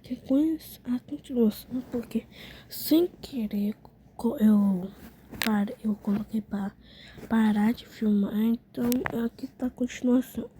aqui com a continuação, porque sem querer eu coloquei para parar de filmar, então aqui tá a continuação.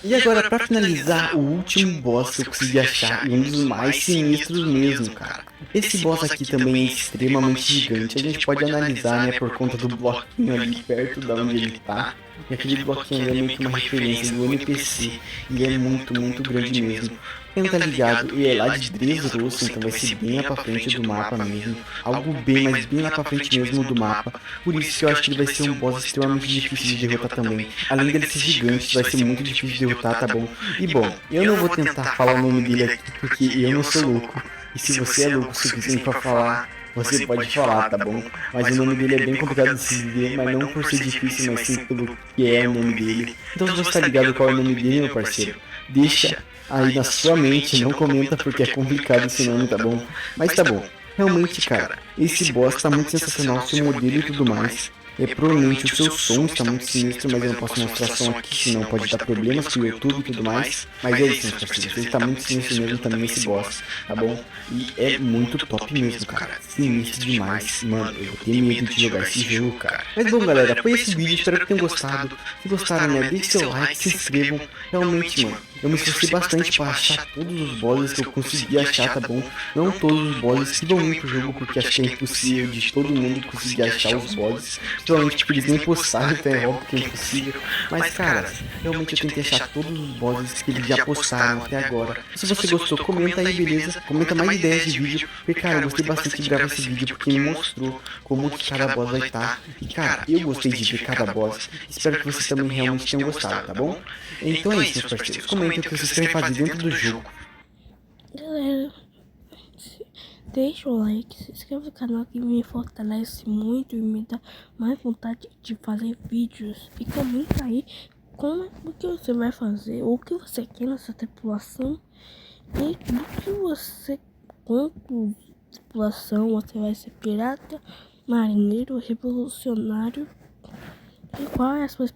E agora, pra finalizar, o último boss que eu consegui achar, e um dos mais sinistros mesmo, cara. Esse boss aqui também é extremamente gigante, a gente pode analisar, né, por conta do bloquinho ali perto da onde ele tá. E aquele bloquinho ali é meio que uma referência do NPC, e é muito grande mesmo. Quem não tá ligado, ele é lá de Dressrosa, então vai ser bem lá pra frente do mapa mesmo. Algo bem, mas bem lá pra frente mesmo do mapa. Por isso que eu acho que ele vai ser um boss extremamente difícil de derrotar também. Além dele ser gigante, vai ser muito difícil de derrotar, tá bom? E bom, eu não vou tentar falar o nome dele aqui, porque eu não sou louco. E se você é louco o suficiente pra falar, você pode falar, tá bom? Mas o nome dele é bem complicado de se dizer, mas não por ser difícil, mas sim pelo que é o nome dele. Então se você tá ligado qual é o nome dele, meu parceiro, deixa aí na sua mente, não comenta porque é complicado esse nome, tá bom? Mas tá bom, realmente, cara, esse boss tá muito sensacional, seu modelo e tudo mais. Provavelmente o seu som está muito sinistro, mas eu não posso mostrar som aqui, senão pode dar problemas com o YouTube e tudo mais. Mas é isso, meus parceiros, ele está muito sinistro mesmo também esse boss, tá bom? E é muito top mesmo, cara, sinistro demais. Mano, eu vou ter medo de jogar esse jogo, cara. Mas bom, galera, foi esse vídeo, espero que tenham gostado. Se gostaram, né, deixe seu like, se inscrevam. Realmente, mano, eu me esforcei bastante para achar todos os bosses que eu consegui achar, tá bom? Não todos os bosses que vão vir pro jogo, porque acho que é impossível de todo mundo conseguir achar os bosses. Provavelmente, tipo, eles nem postaram, então é óbvio que é impossível. Mas, cara, realmente eu tentei achar todos os bosses que eles já postaram até agora. Se você gostou, comenta aí, beleza? Comenta mais ideias de vídeo, porque, cara, eu gostei bastante de gravar esse vídeo, porque me mostrou como que cada boss vai estar. E, cara, eu gostei de ver cada boss. Espero que vocês também realmente tenham gostado, tá bom? Então é isso, meus parceiros. Comentem o que vocês querem fazer dentro do jogo. Galera, deixa o like, se inscreva no canal que me fortalece muito e me dá mais vontade de fazer vídeos. E comenta aí o que você vai fazer, ou o que você quer nessa tripulação. E do que você, quanto tripulação você vai ser, pirata, marinheiro, revolucionário. E qual é a sua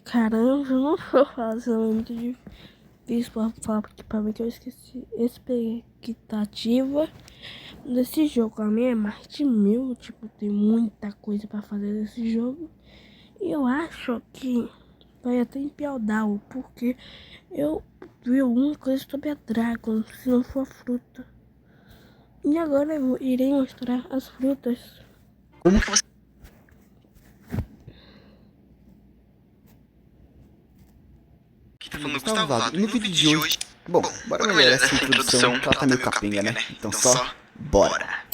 Caramba, eu não vou fazer muito difícil pra falar pra mim que eu esqueci. Expectativa desse jogo. A minha é mais de 1000, tipo, tem muita coisa pra fazer nesse jogo. E eu acho que vai até empeorar, porque eu vi alguma coisa sobre a Dragon, se não for fruta. E agora eu irei mostrar as frutas. Como que você... Aqui tá falando Gustavo Vlado. No vídeo de hoje... Bom, bora melhorar essa introdução, que ela tá meio capenga, né? Então só, bora!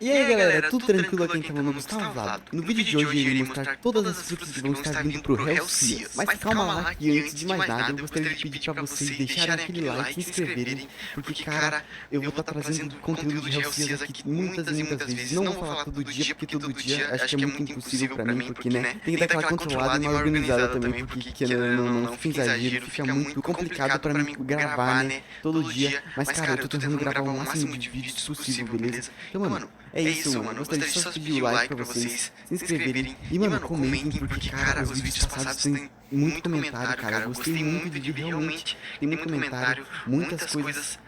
E aí galera, tudo tranquilo aqui em Gustavo Vlado. No vídeo de hoje eu irei mostrar todas as frutas que vão estar vindo pro Hellseas. Mas calma lá que antes de mais nada eu gostaria de pedir pra vocês deixarem aquele like e se inscreverem. Porque cara, eu vou estar trazendo conteúdo de Hellseas aqui muitas vezes. Não vou falar todo dia, porque todo dia acho que é muito impossível pra mim. Porque né, tem que dar aquela controlada e uma organizada também. Porque não fica exagero, fica muito complicado pra mim gravar né, todo dia. Mas cara, eu tô tentando gravar o máximo de vídeos possível, beleza? Então mano... É isso, mano. Gostaria só de pedir o like pra vocês se inscreverem. E, mano, comentem, porque, cara, os vídeos passados tem muito comentário, cara. Eu gostei muito de vídeo, realmente. Tem muito comentário, muitas coisas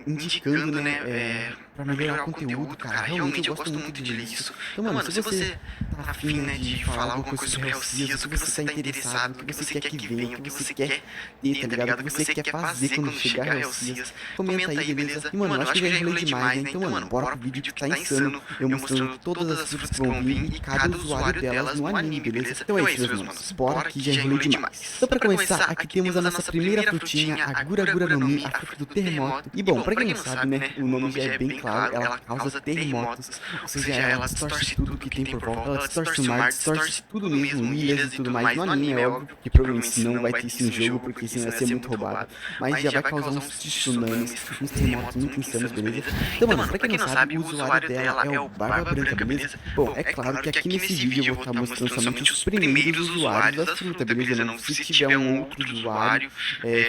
indicando, né, pra melhorar o conteúdo, cara. Realmente eu gosto muito de ler isso. Então, mano, se você tá afim, né, de falar alguma coisa sobre Hellseas, o que você tá interessado, o que você quer que venha, o que você quer ter, tá ligado? O que você quer fazer quando chegar Hellseas, comenta aí, beleza? E, mano, eu acho que já enrolei demais, né? Então, mano, bora pro vídeo que tá insano. Eu mostrando todas as frutas que vão vir e cada usuário delas no anime, beleza? Então é isso, meus manos. Bora que já enrolei demais. Então, pra começar, aqui temos a nossa primeira frutinha, a Gura Gura no Mi, a fruta do terremoto. E bom, pra quem não sabe, né, o nome já é bem claro, ela causa terremotos, ou seja, ela distorce tudo que tem por volta, ela distorce o mar, distorce tudo mesmo, ilhas e tudo mais. No anime é óbvio que provavelmente não vai ter isso no jogo, porque senão vai ser muito roubado, mas já vai causar uns tsunamis, uns terremotos muito insanos, beleza? Então, mano, pra quem não sabe, o usuário dela é o Barba Branca, beleza? Bom, é claro que aqui nesse vídeo eu vou estar mostrando somente os primeiros usuários das frutas, beleza? Não, se tiver um outro usuário,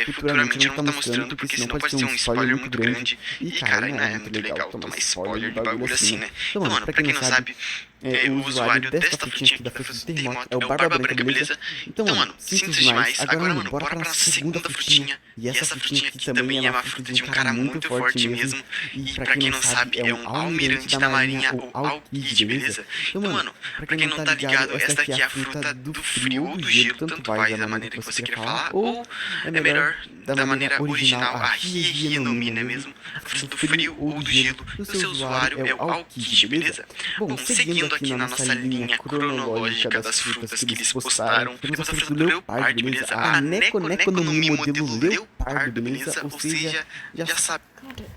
futuramente eu não vou estar mostrando, porque senão pode ser um spoiler muito grande. E cara, não é muito legal tomar spoiler de bagulho assim, né? Então, mano, pra quem não sabe, o usuário desta frutinha aqui, da fruta do terremoto, é o Barba Branca, beleza? Então, mano, simples demais. Agora, mano, bora pra nossa segunda frutinha. E essa frutinha aqui também é uma fruta de um cara muito forte mesmo. E pra quem não sabe, é um almirante da marinha, o Alkid, beleza? Então, mano, pra quem não tá ligado, essa daqui é a fruta do frio ou do gelo, tanto vai da maneira que você queira falar, ou é melhor da maneira original, a Hie no Mi, não é mesmo? A fruta do frio ou do gelo do seu usuário é o Alkid, beleza? Bom, seguindo aqui na nossa linha cronológica das frutas que eles postaram, temos a fruta do leopardo, beleza? A Neko no Mi modelo leopardo, beleza? Ou seja, já sabe. Cara,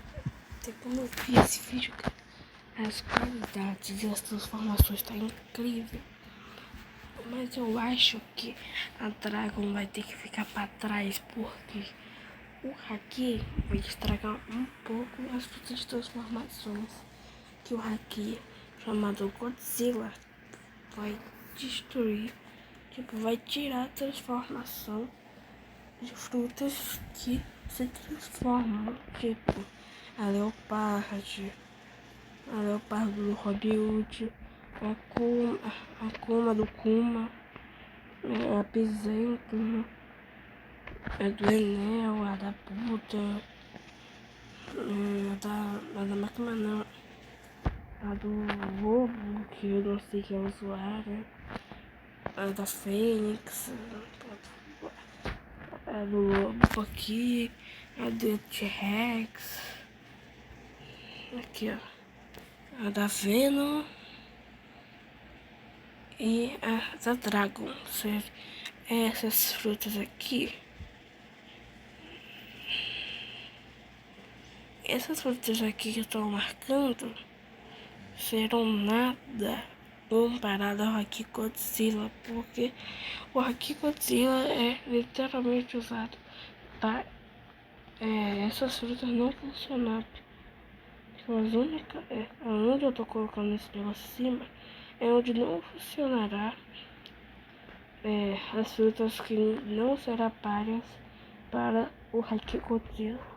até quando eu vi esse vídeo, cara, as qualidades e as transformações tá incrível. Mas eu acho que a Dragon vai ter que ficar pra trás, porque o Haki vai estragar um pouco as frutas de transformações. Que o Haki, chamado Godzilla, vai destruir, tipo, vai tirar a transformação de frutas que se transformam, tipo a leopardo do Robin Hood, a Kuma do Kuma, a Pisento, a do Enel, a da Puta, a da máquina não, a do Lobo, que eu não sei quem é o usuário, a da Fênix, a do Lobo aqui, a do T-Rex, aqui ó, a da Venom e a da Dragon, certo? Essas frutas aqui, essas frutas aqui que eu tô marcando serão nada comparado ao Haki Godzilla, porque o Haki Godzilla é literalmente usado para essas frutas não funcionarem. As únicas, onde eu tô colocando esse negócio acima é onde não funcionará as frutas que não serão páreas para o Haki Godzilla.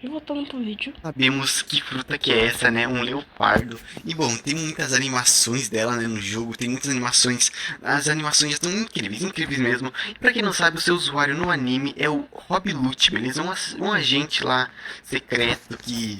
E voltando pro vídeo. Sabemos que fruta que é essa, né? Um leopardo. E bom, tem muitas animações dela, né, no jogo. Tem muitas animações. As animações já estão incríveis, incríveis mesmo. E pra quem não sabe, o seu usuário no anime é o Rob Lute, beleza? Um agente lá secreto que...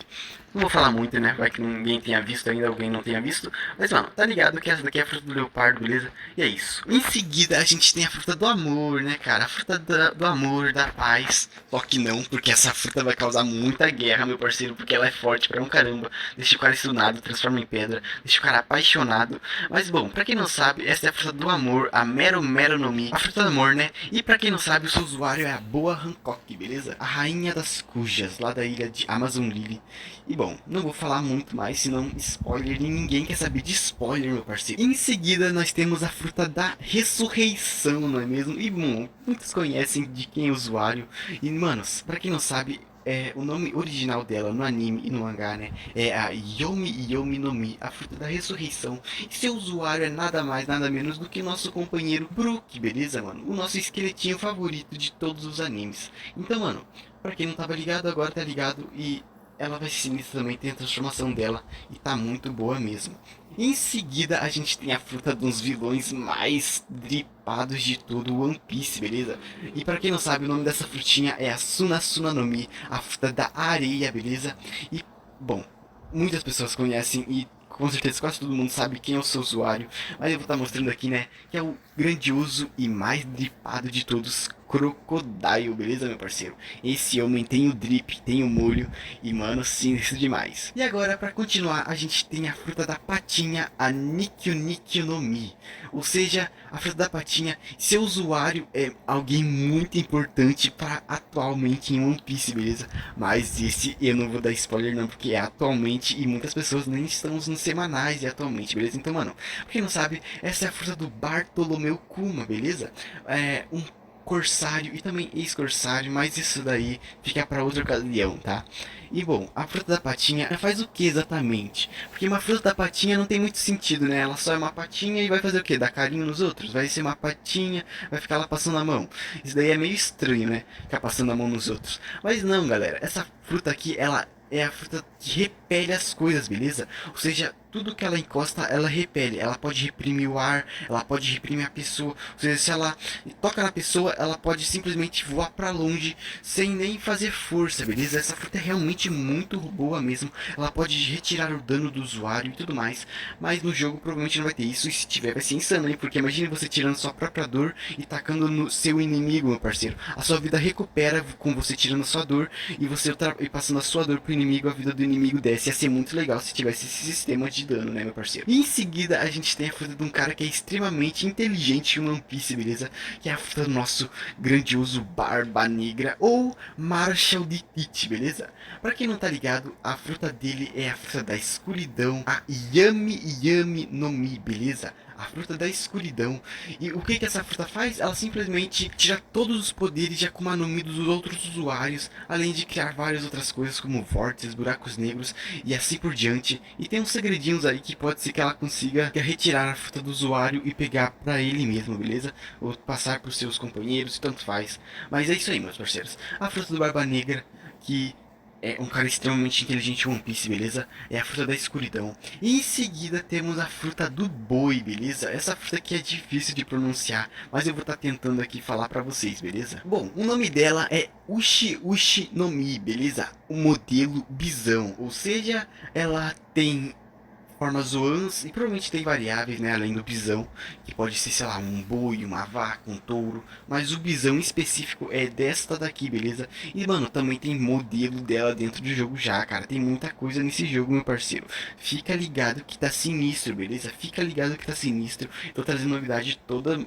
Não vou falar muito, né? Vai que ninguém tenha visto ainda, alguém não tenha visto. Mas, mano, tá ligado que essa daqui é a fruta do leopardo, beleza? E é isso. Em seguida, a gente tem a fruta do amor, né, cara? A fruta do amor, da paz. Só que não, porque essa fruta vai causar muita guerra, meu parceiro. Porque ela é forte pra um caramba. Deixa o cara estudado, transforma em pedra. Deixa o cara apaixonado. Mas, bom, pra quem não sabe, essa é a fruta do amor, a Mero no Mi. A fruta do amor, né? E pra quem não sabe, o seu usuário é a Boa Hancock, beleza? A rainha das cujas, lá da ilha de Amazon Lily. E bom, não vou falar muito mais, senão spoiler, e ninguém quer saber de spoiler, meu parceiro. Em seguida, nós temos a fruta da ressurreição, não é mesmo? E bom, muitos conhecem de quem é o usuário. E manos, pra quem não sabe, o nome original dela no anime e no mangá, né, é a Yomi no Mi, a fruta da ressurreição. E seu usuário é nada mais, nada menos do que nosso companheiro Brook, beleza, mano? O nosso esqueletinho favorito de todos os animes. Então, mano, pra quem não tava ligado, agora tá ligado. E ela vai ser sinistra também, tem a transformação dela e tá muito boa mesmo. Em seguida, a gente tem a fruta dos vilões mais dripados de todo o One Piece, beleza? E pra quem não sabe, o nome dessa frutinha é a Suna no Mi, a fruta da areia, beleza? E, bom, muitas pessoas conhecem e com certeza quase todo mundo sabe quem é o seu usuário, mas eu vou estar mostrando aqui, né, que é o grandioso e mais dripado de todos, Crocodile, beleza, meu parceiro? Esse homem tem o drip, tem o molho e, mano, sinistro demais. E agora, pra continuar, a gente tem a fruta da patinha, a Nikyu no Mi. Ou seja, a fruta da patinha, seu usuário é alguém muito importante para atualmente em One Piece, beleza? Mas esse eu não vou dar spoiler não, porque é atualmente e muitas pessoas nem estão nos semanais e atualmente, beleza? Então, mano, pra quem não sabe, essa é a fruta do Bartolomeu Kuma, beleza? É um corsário e também ex-corsário, mas isso daí fica para outra ocasião, tá? E bom, a fruta da patinha faz o que exatamente? Porque uma fruta da patinha não tem muito sentido, né? Ela só é uma patinha e vai fazer o que? Dar carinho nos outros? Vai ser uma patinha, vai ficar lá passando a mão. Isso daí é meio estranho, né? Ficar passando a mão nos outros. Mas não, galera, essa fruta aqui, ela é a fruta que repele as coisas, beleza? Ou seja, tudo que ela encosta, ela repele. Ela pode reprimir o ar, ela pode reprimir a pessoa. Ou seja, se ela toca na pessoa, ela pode simplesmente voar pra longe sem nem fazer força, beleza? Essa fruta é realmente muito boa mesmo. Ela pode retirar o dano do usuário e tudo mais. Mas no jogo provavelmente não vai ter isso. E se tiver, vai ser insano, hein? Porque imagine você tirando sua própria dor e tacando no seu inimigo, meu parceiro. A sua vida recupera com você tirando sua dor e você e passando a sua dor pro inimigo, a vida do inimigo desce. Ia ser muito legal se tivesse esse sistema de dano, né, meu parceiro? E em seguida, a gente tem a fruta de um cara que é extremamente inteligente em One Piece, beleza? Que é a fruta do nosso grandioso Barba Negra ou Marshall de Teach, beleza? Pra quem não tá ligado, a fruta dele é a fruta da escuridão, a Yami Yami no Mi, beleza? A fruta da escuridão. E o que que essa fruta faz? Ela simplesmente tira todos os poderes de Akuma no Mi dos outros usuários, além de criar várias outras coisas como vórtices, buracos negros e assim por diante. E tem uns segredinhos aí que pode ser que ela consiga retirar a fruta do usuário e pegar pra ele mesmo, beleza? Ou passar pros seus companheiros, tanto faz. Mas é isso aí, meus parceiros. A fruta do Barba Negra, que é um cara extremamente inteligente em One Piece, beleza? É a fruta da escuridão. E em seguida temos a fruta do boi, beleza? Essa fruta aqui é difícil de pronunciar, mas eu vou estar tentando aqui falar pra vocês, beleza? Bom, o nome dela é Ushi Ushi no Mi, beleza? O modelo bisão, ou seja, ela tem formas zoans e provavelmente tem variáveis, né, além do bisão, que pode ser, sei lá, um boi, uma vaca, um touro, mas o bisão em específico é desta daqui, beleza? E, mano, também tem modelo dela dentro do jogo já, cara, tem muita coisa nesse jogo, meu parceiro. Fica ligado que tá sinistro, beleza? Fica ligado que tá sinistro. Tô trazendo novidade toda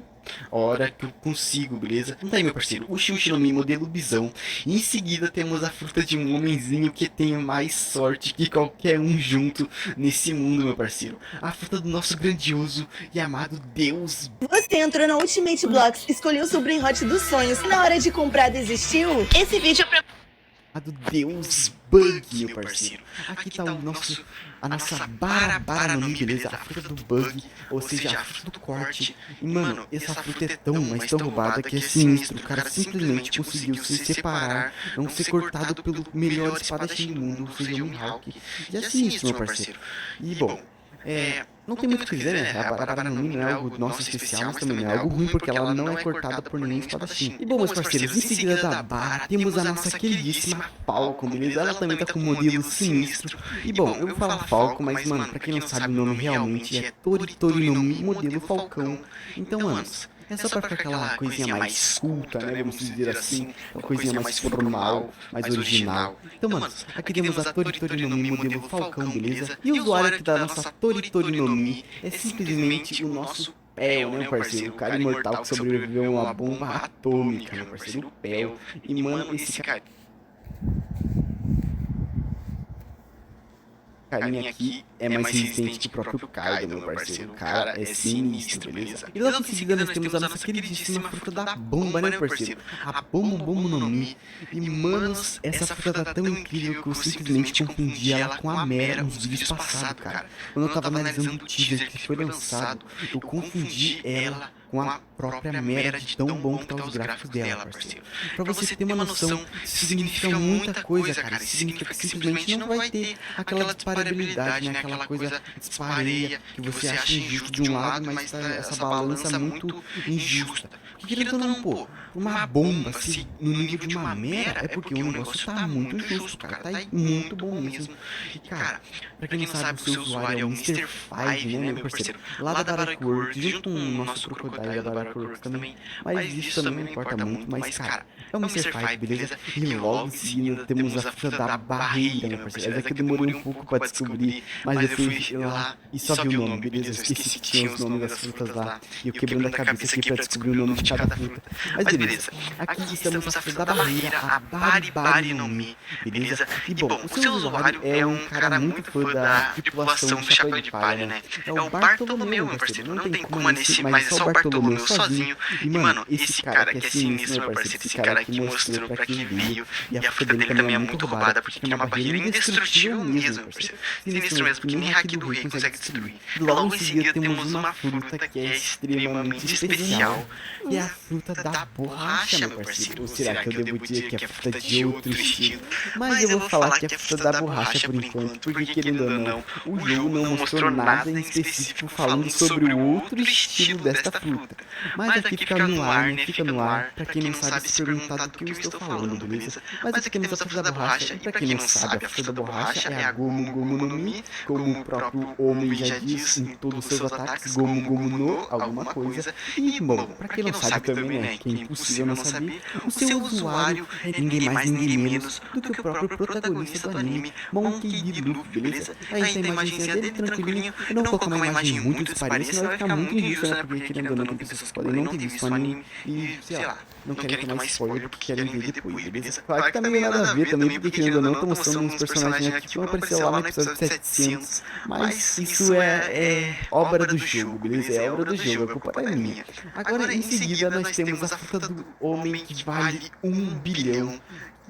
hora que eu consigo, beleza? Então tá aí, meu parceiro, o Ushi no Mi modelo bisão. E em seguida temos a fruta de um homenzinho que tem mais sorte que qualquer um junto nesse mundo, meu parceiro. A fruta do nosso grandioso e amado Deus. Você entrou na Ultimate Blocks, escolheu o seu Brain Hot dos sonhos e na hora de comprar desistiu? Esse vídeo é pra... Do Deus Bug, meu parceiro. Aqui tá a nossa Barabara no Mi, beleza? A fruta do Bug, ou seja, a fruta do corte. E, mano, essa fruta é tão, mas tão roubada que é sinistro. O cara simplesmente conseguiu se separar, não ser cortado pelo melhor espadachim do mundo, ou seja, o Mihawk. E é sinistro, meu parceiro. E, bom, não tem muito o que dizer, né? A Barabara no Mi não é algo nosso especial, mas também não é algo ruim, porque ela não é cortada por nenhum espadachim. E bom, meus parceiros, em seguida da Bara, temos a nossa queridíssima Falcon, beleza? Ela também tá com um modelo sinistro. E bom, eu vou falar Falcon, mas mano, pra quem não sabe o nome realmente é Tori no Mi modelo Falcão. Então, manos, é só pra ficar aquela coisinha mais culta, né? Vamos dizer assim, uma coisinha mais formal, mais original. Então, mano, aqui temos a Tori no Mi modelo Falcão, beleza? E o usuário aqui da nossa Tori no Mi é simplesmente o nosso Pel, né, parceiro? O cara imortal que sobreviveu a uma bomba atômica, meu parceiro, o Pel. E, mano, esse carinha aqui é mais resistente que o próprio Kaido, meu parceiro. O cara é sinistro, beleza? E logo em seguida nós temos a nossa queridíssima fruta da bomba, né, parceiro? A Bombo no Mi. E, manos, essa fruta tá tão incrível que eu simplesmente confundi ela com a Mera nos vídeos passados, cara. Quando eu tava analisando o teaser que foi lançado, eu confundi ela com a própria Mera de tão bom que tá os gráficos dela, parceiro. Pra você ter uma noção, isso significa muita coisa, cara. Isso significa que simplesmente não vai ter aquela disparabilidade, né? Aquela coisa dispareia que você acha injusto de um lado, mas tá essa balança muito injusta. Porque querendo ou não, pô, uma bomba assim, no nível de uma Mera, é porque o negócio tá muito justo, cara. Tá muito bom mesmo. E, cara, pra quem não sabe, o seu usuário é o Mr. Five, né, meu parceiro? Lá da Dark World, junto com o nosso crocodilo da Dark World também. Mas isso também não importa muito, mas, cara, é o Mr. Five, beleza? E logo em seguida temos a fruta da barreira, meu parceiro. Essa aqui eu demorei um pouco pra descobrir, mas eu fui lá e só vi o nome, beleza? Eu esqueci que tinha os nomes das frutas lá. E eu quebrando a cabeça aqui pra descobrir o nome de cada fruta. Mas beleza, aqui estamos a fruta da barreira, a Bari no Mi, beleza? E bom, o seu usuário é um cara muito fã da tripulação do Chapéu de Palha, né? É o Bartolomeu, meu parceiro. Não tem como nesse, mas é só o Bartolomeu controlou meu sozinho. E, mano, esse cara aqui é sinistro, meu parceiro. Esse cara aqui mostrou pra quem veio. E a fruta dele também é muito roubada, porque tem uma barreira indestrutível mesmo, parceiro. Sinistro mesmo, que nem hack do rei consegue destruir. E logo em seguida temos uma fruta que é extremamente especial. E é a fruta da borracha, meu parceiro. Ou será que eu devo dizer que é fruta de outro estilo? Mas eu vou falar que é fruta da borracha por enquanto, porque querendo ou não, o jogo não mostrou nada em específico falando sobre o outro estilo desta fruta. Mas aqui fica no ar, né? Fica no ar, pra quem não sabe se perguntar do que eu estou falando, beleza? Mas aqui temos a fruta da borracha, e pra quem não sabe, a fruta da borracha é a Gomu Gomu no Mi, como o próprio homem já diz em todos os seus ataques, Gomu Gomu no alguma coisa. E, bom, pra quem não sabe também, né, que é impossível não saber, o seu usuário é ninguém mais, ninguém menos do que o próprio protagonista do anime, Monkey D. Luffy, beleza? Aí tem a imagenzinha dele, tranquilinho. Eu não vou colocar uma imagem muito disparente, senão vai ficar muito injusto, né? Porque querendo ou não, tem pessoas que podem não ter visto o anime e, sei lá, não querem tomar spoiler porque querem ver depois, beleza? Claro que tá meio nada a ver também, porque querendo ou não, tô mostrando uns personagens aqui que vão aparecer lá no episódio 700. Mas isso é obra do jogo, beleza? É obra do jogo, a culpa é minha. Agora, em seguida, nós temos a fruta do homem que vale 1 bilhão.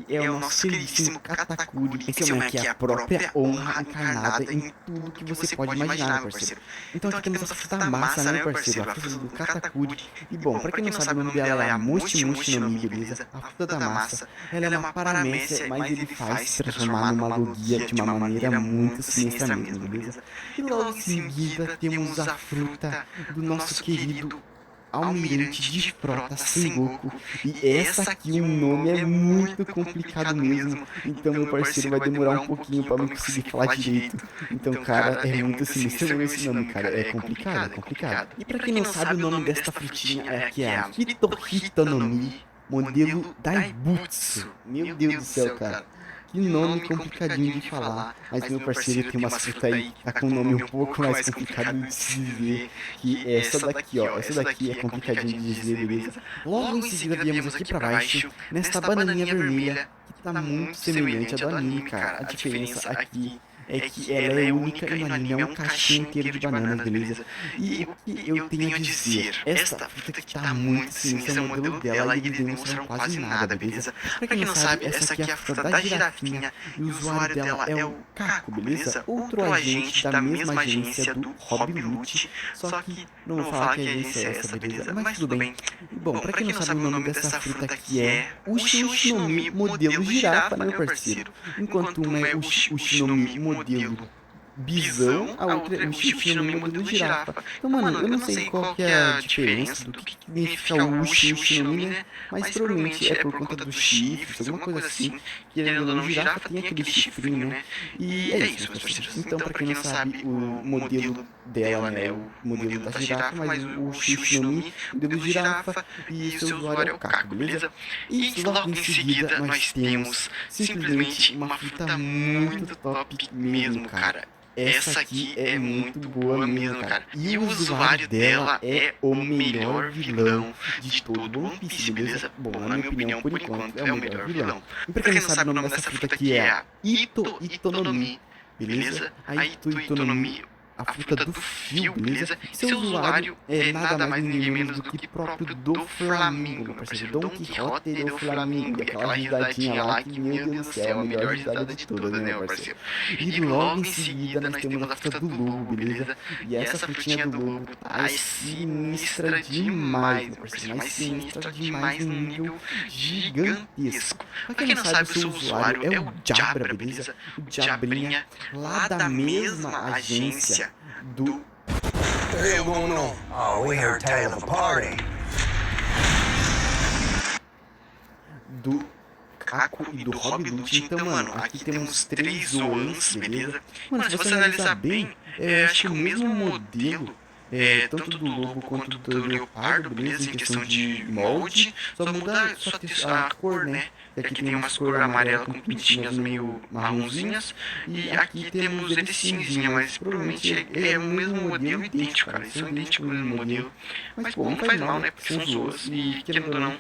É o nosso queridíssimo Katakuri. Esse homem aqui é a própria honra encarnada em tudo que você pode imaginar, meu parceiro. Então aqui temos essa fruta massa, né, meu parceiro? A fruta do Katakuri. E bom, pra quem não sabe, o nome dela é a Mochi Mochi no Mi, beleza? A fruta da massa. Ela é uma paramécia, mas ele faz se transformar numa logia de uma maneira muito sinistra mesmo, beleza? E logo em seguida temos a fruta do nosso querido Almirante de Frota Sengoku. E essa aqui, o nome é muito complicado mesmo. Então meu parceiro vai demorar um pouquinho pra eu conseguir falar direito. Então, cara, é muito sinistro esse nome, cara. É complicado, é complicado. E pra quem não sabe, o nome desta frutinha é que é a Hitohito no Mi, modelo Daibutsu. Meu Deus do céu, cara. Que nome complicadinho de falar. Mas meu parceiro tem umas frutas aí que tá com um nome um pouco mais complicado de se dizer. Que é essa daqui, ó. Essa daqui é complicadinho de dizer, beleza? Logo em seguida viemos aqui pra baixo, nesta bananinha vermelha, que tá muito semelhante à do anime, cara. A diferença aqui é que ela é única e no anime é um cachinho inteiro de bananas, beleza? E o que eu tenho a dizer? Esta fruta que tá muito sinistra, o modelo dela e eles não mostraram quase nada, beleza? Pra quem não sabe, essa aqui é a fruta da girafinha e o usuário dela é o Caco, beleza? Outro agente da mesma agência do Rob Lute, só que não vou falar que a agência é essa, beleza? Mas tudo bem. Bom, pra quem não sabe, o nome dessa fruta aqui é Uchi Uchi no Mi modelo girafa, né, meu parceiro? Enquanto uma é Uchi Uchi no Mi modelo bisão, a outra é o Uchi no Mi modelo girafa. Então, mano, eu não sei qual que é a diferença do que significa o Uchi no Mi, né? Mas provavelmente é por conta dos chifres, alguma coisa assim. Querendo ou não, girafa tem aquele chifrinho, né? E é isso, meus parceiros. Então, pra quem não sabe, o modelo dela, né, é o modelo da girafa, mas o Uchi no Mi, modelo girafa, e seu usuário é o Caco, beleza? E logo em seguida, nós temos simplesmente uma fruta muito top mesmo, cara. Essa aqui é muito boa mesmo, cara. E o usuário dela é o melhor vilão de todo One Piece, beleza? Bom, na minha opinião, por enquanto, é o melhor vilão. E pra quem não sabe, o nome dessa fruta aqui é a Ito no Mi, beleza? A Ito no Mi, a fruta do fio, beleza? Seu usuário é nada mais ninguém menos do que próprio do Flamingo, meu parceiro. Don Quixote do Flamingo. E aquela risadinha lá que, meu Deus do céu, é a melhor risada de todas, né, meu parceiro? E logo em seguida nós temos a fruta do lobo, beleza? E essa frutinha do lobo tá sinistra demais, meu parceiro. Mais sinistra demais num nível gigantesco. Pra quem não sabe, o seu usuário é o Jabra, beleza? O Jabrinha, lá da mesma agência do... Hey, going on? Oh, we heard tale of a party. Do Caco e do Rob Lute. Então, mano, aqui temos 3 Zoans, beleza? Mano, se você analisar bem, acho que o mesmo modelo, tanto do lobo quanto do leopardo, beleza? Em questão de molde, só muda a cor, né? E aqui tem umas cores amarelas com pintinhas meio marronzinhas. E aqui temos ele cinzinha, mas provavelmente é o mesmo modelo idêntico, cara. Eles são idênticos no mesmo modelo. Mas pô, não faz mal, né? Porque são zoas e, querendo ou não,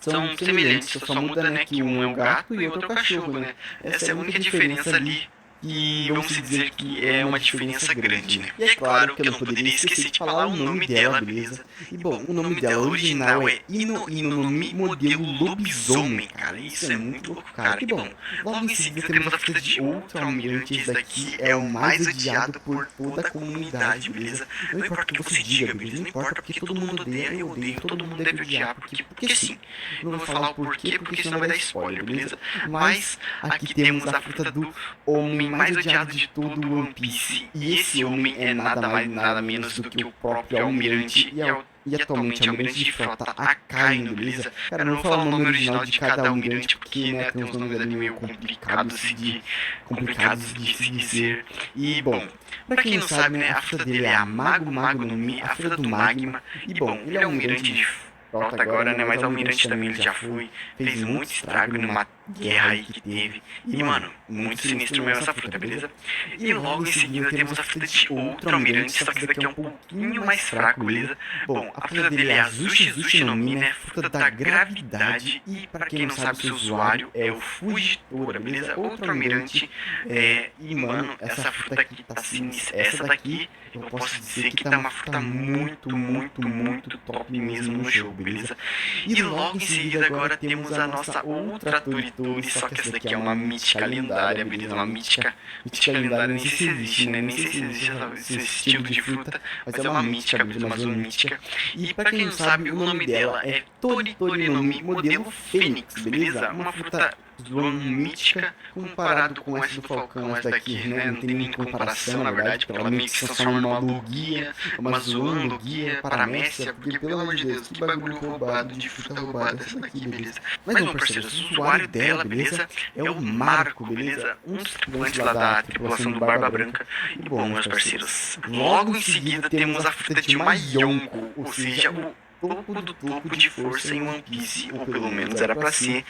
são semelhantes. Só muda, né, que um é um gato e outro é o cachorro, né? Essa é a única diferença ali E vamos dizer que é uma diferença grande, né? E é claro que eu não poderia esquecer de falar o nome dela, beleza? E bom, o nome dela original é Inoinomi modelo lobisomem, cara. Isso é muito louco, cara. E bom, logo em seguida temos a fruta de outro almirante. Esse daqui é o mais odiado por toda a comunidade, beleza? Não importa o que você diga, beleza? Não importa, porque todo mundo odeia, eu odeio, todo mundo deve odiar, porque sim. Não vou falar o porquê, porque senão vai dar spoiler, beleza? Mas aqui temos a fruta do homem mais odiado de todo o One Piece. E esse homem é nada mais nada menos do que o próprio almirante e atualmente almirante de frota Akainu, beleza? Cara, eu não vou falar o nome original de cada almirante porque, né, tem uns nomes ali meio complicados de se dizer. E, bom, pra quem não sabe, né, a fruta dele é a Mago no Mi, a fruta do Magma. E, bom, ele é um almirante de frota agora, né, mas almirante também ele já foi, fez muito estrago numa guerra aí que teve. E, mano, muito sinistro mesmo essa fruta, beleza? E logo em seguida temos a fruta de outro almirante, só que esse daqui é um pouquinho mais fraco, beleza? Bom, a fruta dele é a Zushi no Mi, né? Fruta da gravidade. E pra quem não sabe, seu usuário é o Fugitora, beleza? Outro almirante. E, mano, essa fruta aqui tá sinistra. Essa daqui, eu posso dizer que tá uma fruta muito top mesmo no jogo, beleza? E logo em seguida agora temos a nossa outra Toritori, só que essa daqui é uma mítica lendária, beleza? Uma mítica lendária, nem sei se existe, né? Nem sei se existe esse estilo de fruta, mas é uma mítica, beleza? Uma zona mítica. E pra quem não sabe, o nome dela é Toritori no Mi modelo Fênix, beleza? Uma fruta mítica comparado com essa do Falcão, essa daqui, né? Não tem nem comparação, na verdade, porque ela meio que se transforma numa Lugia, uma Zoan Lugia, Paramécia, porque pelo amor de Deus, que bagulho roubado, de fruta roubada essa daqui, beleza? Mas, meu parceiro, o usuário dela, beleza, é o Marco, beleza? Um dos tripulantes lá da tripulação do Barba Branca. E bom, meus parceiros, logo em seguida temos a fruta de Mayonko, ou seja, o topo do topo de força em One Piece, ou pelo menos era pra ser.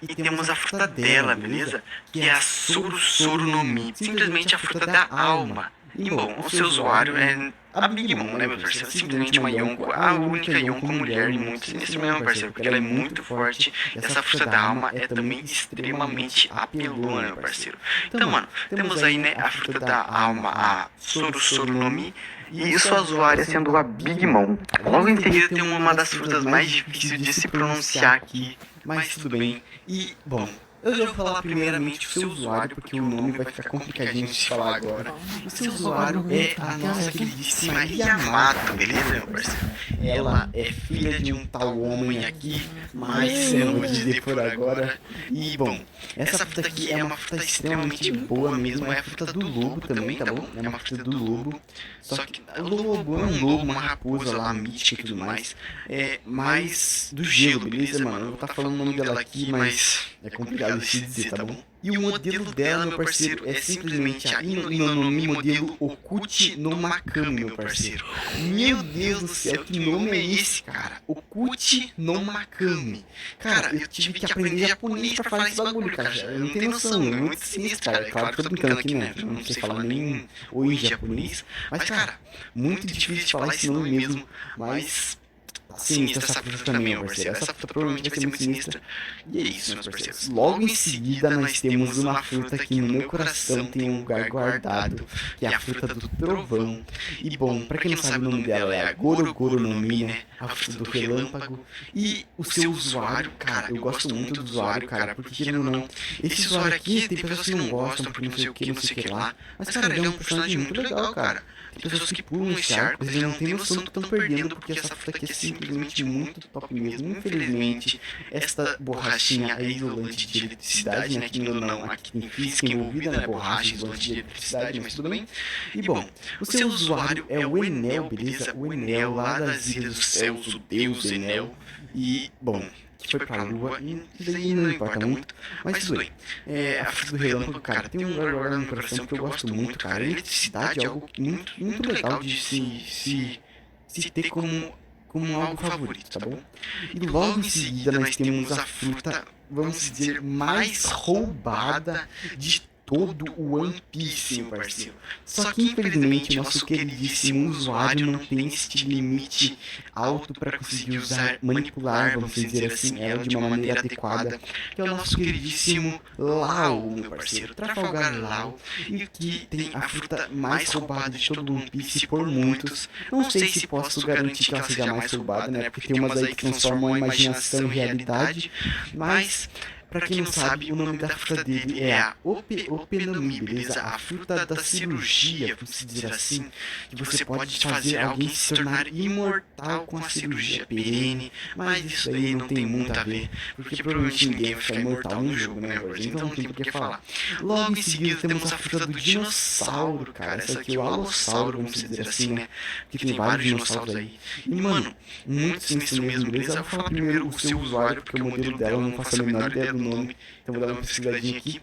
E temos a fruta dela, beleza? Que é a Soro no Mi, simplesmente a fruta da alma. E bom, o seu usuário é a Big Mom, né, meu parceiro? Simplesmente uma Yonko, a única Yonko mulher e muito sinistra mesmo, parceiro, porque ela é muito forte. E essa fruta da alma é também extremamente apelona, meu parceiro. Então, mano, temos aí, né, a fruta da alma, a Soro no Mi, e sua usuária sendo a Big Mom. Logo em seguida tem uma das frutas mais difíceis de se pronunciar aqui, mas tudo bem. E, bom, eu já vou falar primeiramente o seu usuário, porque o nome vai ficar complicadinho de se falar agora. O seu usuário é a nossa queridíssima Yamato, beleza, meu parceiro? Ela é filha de um tal homem aqui, mas eu não vou dizer por agora. E, bom, essa fruta aqui é uma fruta extremamente boa mesmo, é a fruta do lobo também, tá bom? É uma fruta do lobo, só que o lobo é um lobo, uma raposa lá, mítica e tudo mais. É mais do gelo, beleza, mano? Eu vou estar falando o nome dela aqui, mas é complicado de se dizer, tá bom? E o modelo dela, meu parceiro, é simplesmente a Inoinomi modelo Okuchi no Makami, meu parceiro. Meu Deus do céu, que nome é esse, cara? Okuchi no Makami. Cara, eu tive que aprender japonês pra falar esse bagulho, cara. Eu não tenho noção, é muito sinistro, cara. É claro que eu tô brincando aqui, né? Eu não sei falar nem oi japonês. Mas, cara, muito difícil de falar esse nome mesmo, mas sinistra essa fruta também, meu parceiro. Essa fruta provavelmente vai ser muito sinistra. E é isso, meus parceiros. Logo em seguida, nós temos uma fruta que no meu coração tem um lugar guardado, que é a fruta do trovão. E bom, pra quem não sabe, o nome dela é a Goro no Mi, né? A fruta do relâmpago. E o seu usuário, cara, eu gosto muito do usuário, cara, porque querendo ou não, esse usuário aqui tem pessoas que não gostam, porque não sei o que, não sei o que lá. Mas, cara, ele é um personagem muito legal, cara. Tem pessoas que pulam esse arco, mas eles não têm noção do que estão perdendo, porque essa fruta aqui é simplesmente muito top mesmo. Infelizmente, esta borrachinha é isolante de eletricidade, né? Que não, aqui tem física envolvida na borracha, isolante de eletricidade, mas tudo bem. E bom, o seu usuário é o Enel, beleza? O Enel lá das Ilhas dos Céus, o deus Enel. E, bom, que foi pra lua, e isso aí não importa muito, mas tudo bem. A fruta do relâmpago, cara, tem um lugar agora no coração que eu gosto muito, cara. A eletricidade é algo muito legal de se ter como algo favorito, tá bom? E logo em seguida nós temos a fruta, vamos dizer, mais roubada de todo o One Piece, meu parceiro. Só que infelizmente o nosso queridíssimo usuário não tem este limite alto para conseguir usar, manipular, vamos dizer assim, ela de uma maneira adequada, que é o nosso queridíssimo Lau, meu parceiro, Trafalgar Lau, e que tem a fruta mais roubada de todo o One Piece por muitos. Não sei se posso garantir que ela seja a mais roubada, né, porque tem umas aí que transformam a imaginação em realidade, mas... Pra quem não sabe, o nome da fruta dele é a Openami, beleza? A fruta da cirurgia, vamos dizer assim, que você pode fazer alguém se tornar imortal com a cirurgia perene, mas isso aí não tem muito a ver, porque provavelmente ninguém vai ficar imortal no jogo, né, Jorge? Então não tem por que falar. Logo em seguida temos a fruta do dinossauro, cara. Essa aqui é o alossauro, vamos dizer assim, né? Porque tem vários dinossauros aí. E, mano, muito sinistro mesmo, beleza? Eu vou falar primeiro o seu usuário, porque o modelo dela eu não faço a menor ideia do nome, então vou dar uma pesquisadinha aqui.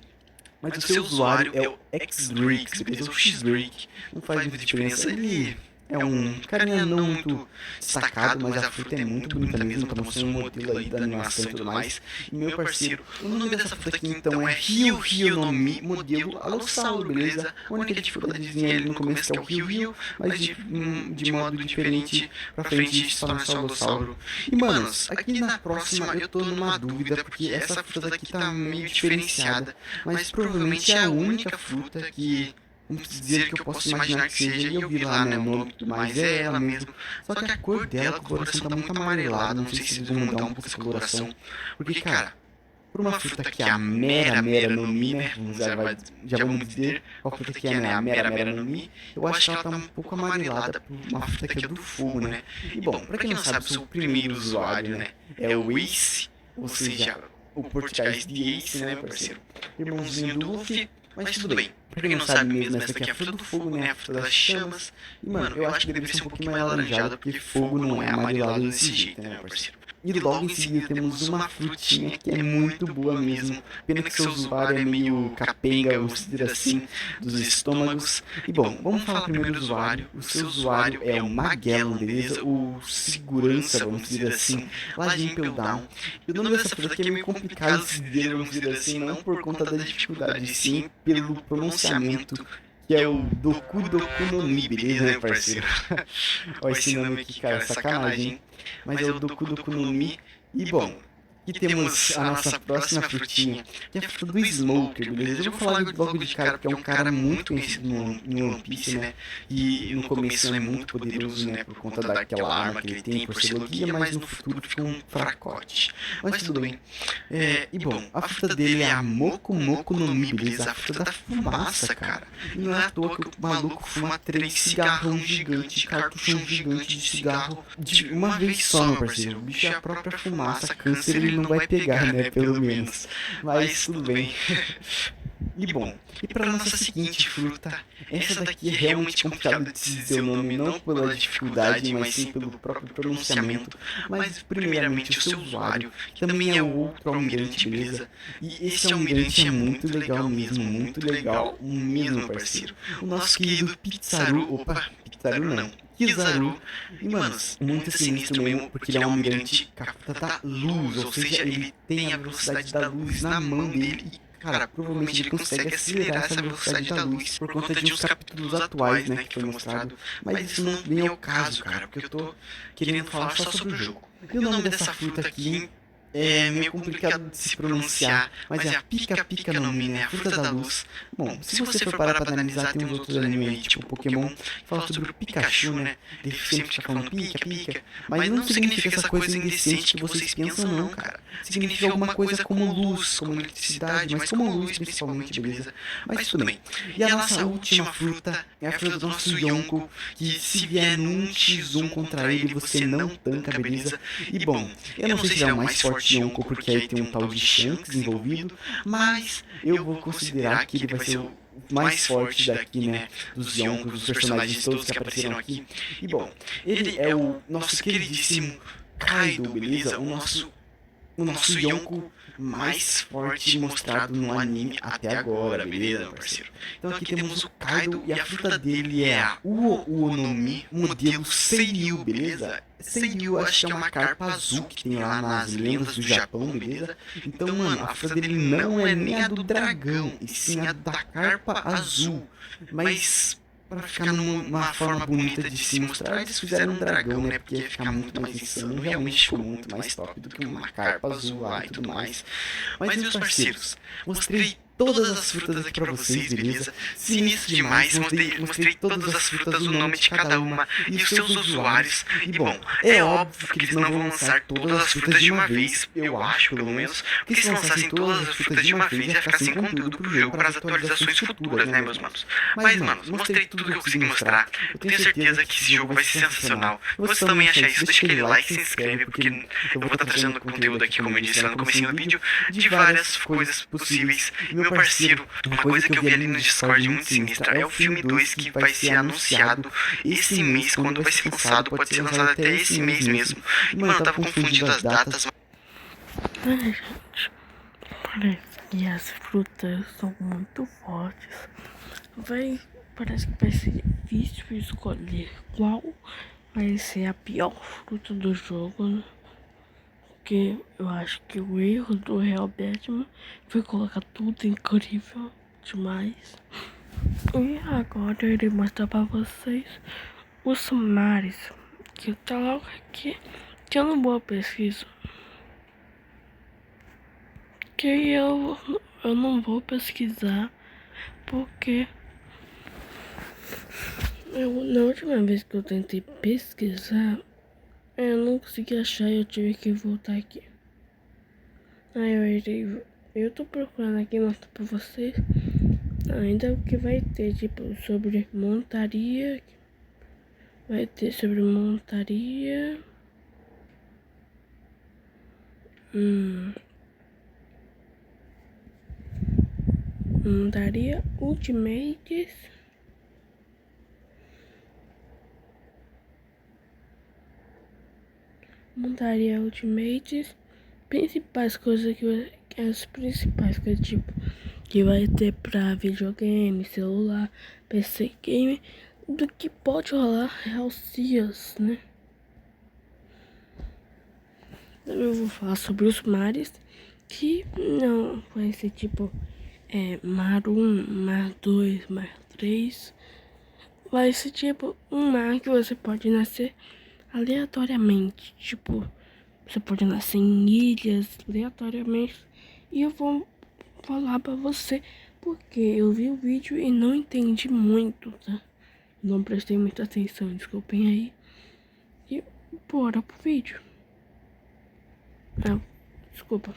Mas o seu usuário é o X-Drake, beleza? O X-Drake. Não faz muita diferença. Ele é um carinha não muito destacado, mas a fruta é muito bonita mesmo. Tá mostrando um modelo aí da animação e tudo mais. E meu parceiro, o nome dessa fruta aqui então é Ryu no Mi modelo alossauro, beleza? A única dificuldadezinha ali no começo que é o Ryu, mas de modo diferente pra frente se torna só alossauro. E manos, aqui na próxima eu tô numa dúvida, porque essa fruta daqui tá meio diferenciada, mas provavelmente é a única fruta que... Vamos dizer que eu posso imaginar que seja, e eu vi lá, né, o nome e tudo mais, é ela mesmo. Só que a cor dela, a coloração tá muito amarelada, não sei se eles vão mudar um pouco essa coloração. Porque, cara, por uma fruta que é a mera no Mi, né, já vamos dizer qual fruta que é, né, a mera no Mi, eu acho que ela tá um pouco amarelada por uma fruta que é do fogo, né. E bom, pra quem não sabe, eu sou o primeiro usuário, né, é o Ace, ou seja, o português de Ace, né, parceiro, irmãozinho do Luffy. Mas tudo bem. Pra quem não sabe mesmo, essa aqui é a fruta do fogo, né? A fruta das chamas. E, mano, eu acho que deveria ser um pouquinho mais alaranjado, porque fogo não é amarelado desse jeito, né, meu parceiro? E logo em seguida temos uma frutinha que é muito boa mesmo. Pena que seu usuário é meio capenga, vamos dizer assim, dos estômagos. E bom, vamos falar primeiro do usuário. O seu usuário é o Magellan, beleza? O segurança, vamos dizer assim, lá de Impel Down. E o nome dessa fruta aqui é meio complicado de dizer, vamos dizer assim, não por conta da dificuldade, sim pelo pronunciamento. Que é o Doku no Mi, beleza, né, parceiro? Olha esse nome aqui, cara, sacanagem, hein? Mas é o Doku no Mi. E bom, aqui temos a nossa próxima frutinha, que é a fruta do Smoker, beleza? Eu vou falar logo de cara, porque é um cara muito conhecido no One Piece, né? E no começo é muito poderoso, né? Por conta daquela arma que ele tem, por ser logia, mas no futuro fica um fracote. Mas tudo bem. E bom, a fruta dele é a Moku no Mi, beleza? A fruta da fumaça, cara. E não é à toa que o maluco fuma 3 cigarrão gigantes, cartuchão gigante de cigarro de uma vez só, meu parceiro. O bicho é a própria fumaça, câncer ele não vai pegar, né, pelo menos. Mas tudo bem. E bom, e para nossa seguinte fruta, essa daqui é realmente complicado de se dizer o nome, não pela dificuldade, mas sim pelo próprio pronunciamento. Mas primeiramente o seu usuário, que também é o outro almirante, beleza? E esse almirante é muito legal mesmo, parceiro. O nosso querido Pizzaru não. Kizaru. E, manos, muito sinistro mesmo, porque ele é um almirante capta da luz, ou seja, ele tem a velocidade da luz na mão dele. E, cara, provavelmente ele consegue acelerar essa velocidade da luz por conta de uns capítulos atuais, né, que foi mostrado. Mas isso não vem ao caso, cara, porque eu tô querendo falar só sobre o jogo. E o nome dessa fruta aqui é meio complicado de se pronunciar, mas é a Pica no Mi, né? A fruta da luz. Bom, se você for parar pra analisar, tem uns outros animes aí, tipo Pokémon, que fala sobre o Pikachu, né? Ele sempre fica falando pica, mas não significa essa coisa indecente que vocês pensam, não, cara. Significa alguma coisa como luz, como eletricidade, mas como luz principalmente, beleza? Mas tudo bem. E a nossa última fruta é a fruta do nosso Yonko, que se vier num X1 contra ele, você não tanca, beleza? E bom, eu não sei se ele é o mais forte Yonko, porque aí tem um tal de Shanks envolvido, mas eu vou considerar que ele vai ser o mais forte daqui, né, dos Yonkos, dos personagens todos que apareceram aqui. E bom, ele é o nosso queridíssimo Kaido, beleza? O nosso o nosso Yonko mais forte mostrado no anime até agora, beleza, meu parceiro? Então aqui temos o Kaido e a fruta dele é a Uo no Mi modelo Seiryu, beleza? Seiryu acho que é uma carpa azul que tem lá nas lendas do Japão, beleza? Então, mano, a fruta dele não é nem a do dragão, e sim a da carpa azul. Mas para ficar numa forma bonita de se mostrar, eles fizeram um dragão, né? Porque ia ficar muito mais insano, realmente ficou muito mais top do que uma carpa azul lá e tudo mais. Mas, meus parceiros, mostrei todas as frutas aqui pra vocês, beleza? Sinistro demais, mostrei todas as frutas, o nome de cada uma e os seus usuários. E bom, é óbvio que eles não vão lançar todas as frutas de uma vez, eu acho pelo menos, porque se lançassem todas as frutas de uma vez ia ficar sem conteúdo pro jogo para as atualizações futuras, né, meus manos? Mas, manos, mostrei tudo que eu consegui mostrar, eu tenho certeza que esse jogo vai ser sensacional. Se você também achar isso, deixa aquele like, se inscreve, porque eu vou estar trazendo conteúdo aqui, como eu disse lá no comecinho do vídeo, de várias coisas possíveis. Meu parceiro, uma coisa que eu vi ali no Discord muito sinistra é o filme 2 que vai ser anunciado esse mês, quando vai ser lançado, pode ser lançado até esse mês mesmo. E, mano, eu tava confundindo as datas. Ai, gente, parece que as frutas são muito fortes. Parece que vai ser difícil escolher qual vai ser a pior fruta do jogo, né? Porque eu acho que o erro do Real Batman foi colocar tudo incrível demais. E agora eu irei mostrar pra vocês os mares, que tá logo aqui, que eu não vou pesquisa. Que eu não vou pesquisar, porque na última vez que eu tentei pesquisar, eu não consegui achar e eu tive que voltar aqui. Aí eu tô procurando aqui mostrar pra vocês ainda o que vai ter, tipo, sobre montaria. Vai ter sobre montaria. Montaria Ultimates. Montaria Ultimates. Principais coisas as principais coisas, tipo, que vai ter pra videogame, celular, PC game, do que pode rolar Helsias, né? Eu vou falar sobre os mares, que não vai ser tipo mar 1, mar 2, mar 3. Vai ser tipo um mar que você pode nascer aleatoriamente, tipo, você pode nascer em ilhas aleatoriamente. E eu vou falar pra você porque eu vi o vídeo e não entendi muito, tá? Não prestei muita atenção, desculpem aí. E bora pro vídeo. Desculpa.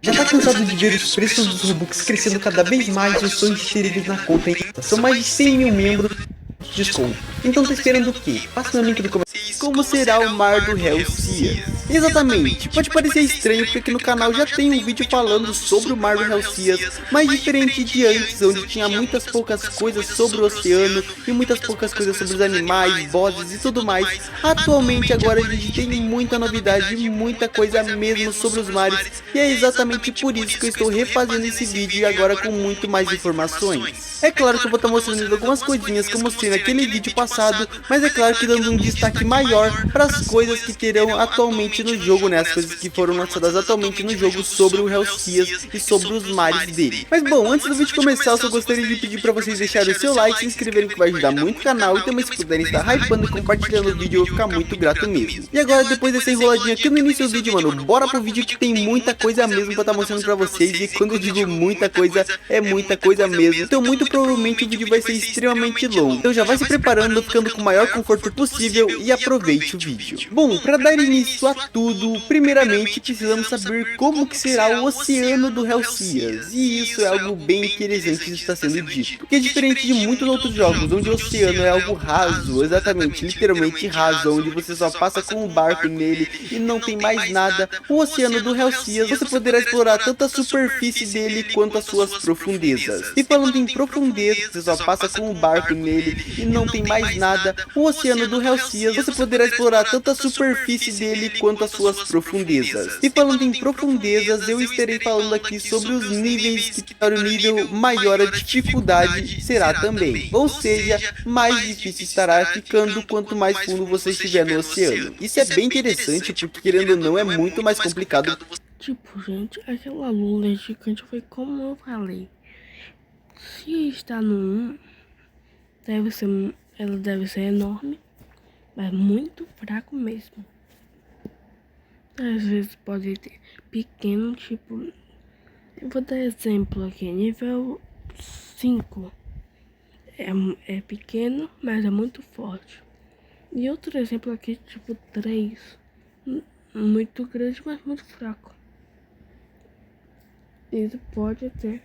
Já tá cansado de ver os preços dos Robux crescendo cada vez mais e o sonho de ter eles na conta, hein? São mais de 100 mil membros de desconto. Então tá esperando o quê? Passa no link do comentário como será o mar do Helsias. Exatamente, pode parecer estranho porque aqui no canal já tem um vídeo falando sobre o mar do Helsias, mas diferente de antes, onde tinha muitas poucas coisas sobre o oceano e muitas poucas coisas sobre os animais, bosses e tudo mais. Atualmente agora a gente tem muita novidade e muita coisa mesmo sobre os mares, e é exatamente por isso que eu estou refazendo esse vídeo e agora com muito mais informações. É claro que eu vou estar mostrando algumas coisinhas que eu mostrei naquele vídeo passado, mas é claro que dando um destaque maior para as coisas que terão atualmente no jogo, né? As coisas que foram lançadas atualmente no jogo sobre o Helsias e sobre os mares dele. Mas bom, antes do vídeo começar, eu só gostaria de pedir para vocês deixarem o seu like, se inscreverem que vai ajudar muito o canal e também se puderem estar hypando e compartilhando o vídeo, eu vou ficar muito grato mesmo. E agora, depois dessa enroladinha aqui no início do vídeo, mano, bora pro vídeo que tem muita coisa mesmo pra estar mostrando pra vocês. E quando eu digo muita coisa, é muita coisa mesmo. Então muito provavelmente o vídeo vai ser extremamente longo. Então já vai se preparando, ficando com o maior conforto possível e aproveita aproveite o vídeo. Bom, para dar início a tudo, primeiramente precisamos saber como que será o oceano do Helsias, e isso é algo bem interessante que está sendo dito, porque diferente de muitos outros jogos, onde o oceano é algo raso, exatamente, literalmente raso, onde você só passa com um barco nele e não tem mais nada, o oceano do Helsias você poderá explorar tanto a superfície dele quanto as suas profundezas. E falando em profundezas, você só passa com um barco nele e não tem mais nada, o oceano do Helsias você poderá explorar tanto a superfície dele quanto as suas profundezas. E falando em profundezas, eu estarei falando aqui sobre os níveis, que para o nível maior a dificuldade será também. Ou seja, mais difícil estará ficando quanto mais fundo você estiver no oceano. Isso é bem interessante porque, querendo ou não, é muito mais complicado. Tipo, gente, aquela lula gigante foi como eu falei. Se está no 1, ela deve ser enorme, mas muito fraco mesmo. Às vezes pode ter pequeno, tipo, eu vou dar exemplo aqui, nível 5 é pequeno, mas é muito forte. E outro exemplo aqui, tipo 3, muito grande, mas muito fraco. Isso pode ter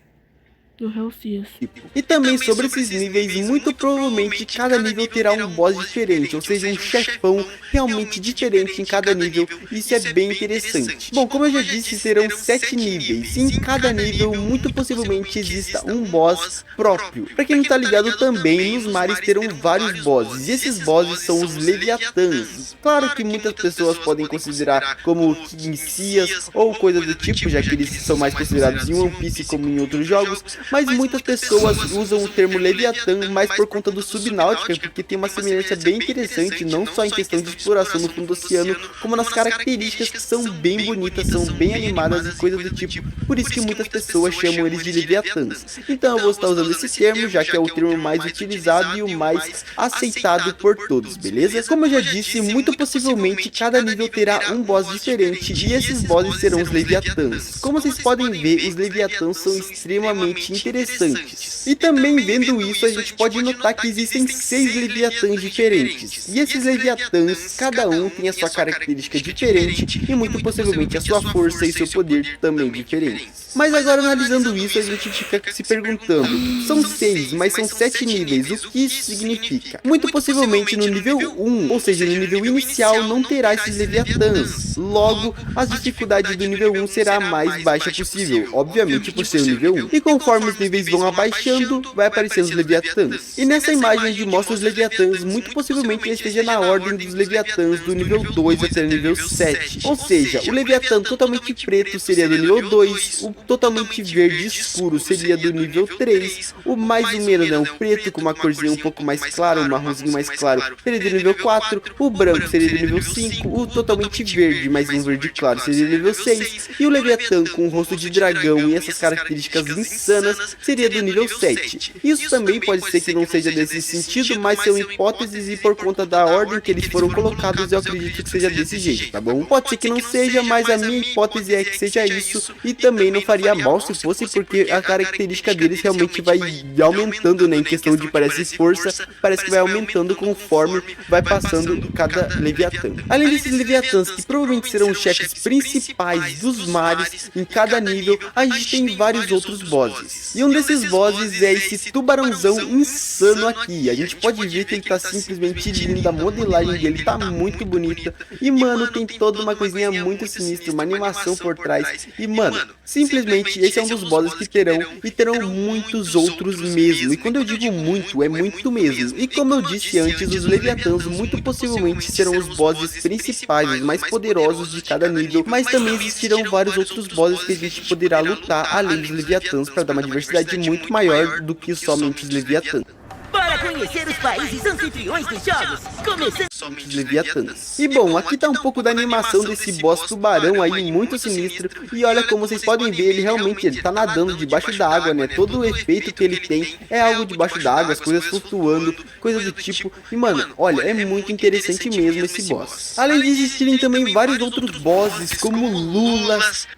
no Helsias. E também sobre esses níveis, muito provavelmente cada nível terá um boss diferente, ou seja, um chefão realmente diferente em cada nível. Isso é bem interessante. Bom, como eu já disse, terão 7 níveis, e em cada nível muito possivelmente exista um boss próprio. Pra quem não tá ligado também, nos mares terão vários bosses, e esses bosses são os Leviatãs. Claro que muitas pessoas podem considerar como Messias ou coisas do tipo, já que eles são mais considerados em One Piece como em outros jogos, mas muitas pessoas usam o termo Leviatã mais por conta do Subnáutica, porque tem uma semelhança bem interessante, não só em questão de exploração no fundo do oceano, como nas características que são bem bonitas, são bem animadas e coisas do tipo, por isso que muitas pessoas chamam eles de Leviatãs. Então eu vou estar usando esse termo, já que é o termo mais utilizado e o mais aceitado por todos, beleza? Como eu já disse, muito possivelmente cada nível terá um boss diferente, e esses bosses serão os Leviatãs. Como vocês podem ver, os Leviatãs são extremamente interessantes. E também vendo isso, a gente pode notar que existem 6 Leviatãs diferentes. E esses Leviatãs, cada um tem a sua característica diferente e muito possivelmente a sua força e seu poder também diferentes. Mas agora analisando isso, a gente fica se perguntando, são 6, mas são 7 níveis, o que isso significa? Muito possivelmente no nível 1, ou seja, no nível inicial, não terá esses Leviatãs. Logo, as dificuldades do nível 1 será a mais baixa possível, obviamente por ser o nível 1. E conforme os níveis vão abaixando, vai aparecendo os Leviatãs. E nessa imagem onde mostra os Leviatãs, muito possivelmente ele esteja na ordem dos Leviatãs do nível 2 até o nível 7. Ou seja, o Leviatã totalmente preto seria do nível 2, o totalmente verde escuro seria do nível 3, o mais ou menos, né, o preto com uma corzinha um pouco mais clara, um marronzinho mais claro, seria do nível 4, o branco seria do nível 5, o totalmente verde, mas um verde claro, seria do nível 6, e o Leviatã com o rosto de dragão e essas características insanas seria do nível 7. Isso também pode ser que não seja desse sentido, mas são hipóteses e por conta da ordem que eles foram colocados, eu acredito que seja desse jeito, tá bom? Pode ser que não seja, mas a minha hipótese é que seja isso, e também não faria mal se fosse, porque a característica deles realmente vai aumentando, né, em questão de parece força, parece que vai aumentando conforme vai passando cada Leviatã. Além desses Leviatãs, que provavelmente serão os chefes principais dos mares, em cada nível, a gente tem vários outros bosses. E um desses bosses é esse tubarãozão insano aqui. A gente pode ver que ele tá simplesmente lindo, a modelagem dele tá muito bonita. E mano, tem toda uma coisinha muito sinistra, uma animação por trás. E mano, simplesmente esse é um dos bosses que terão, e terão muitos outros mesmo. E quando eu digo muito, é muito mesmo. E como eu disse antes, os Leviatãs muito possivelmente serão os bosses principais, os mais poderosos de cada nível, mas também existirão vários outros bosses que a gente poderá lutar além dos Leviatãs para dar uma diversidade muito maior do que somente os Leviatãs. Para conhecer os países anfitriões dos jogos, começando Os Leviatãs. E bom, aqui tá um pouco da animação desse boss tubarão aí, muito sinistro. E olha como vocês podem ver, ele realmente tá nadando debaixo da água, né? Todo o efeito que ele tem é algo debaixo da água, as coisas flutuando, coisas do tipo. E mano, olha, é muito interessante mesmo esse boss. Além de existirem também vários outros bosses, como Lulas.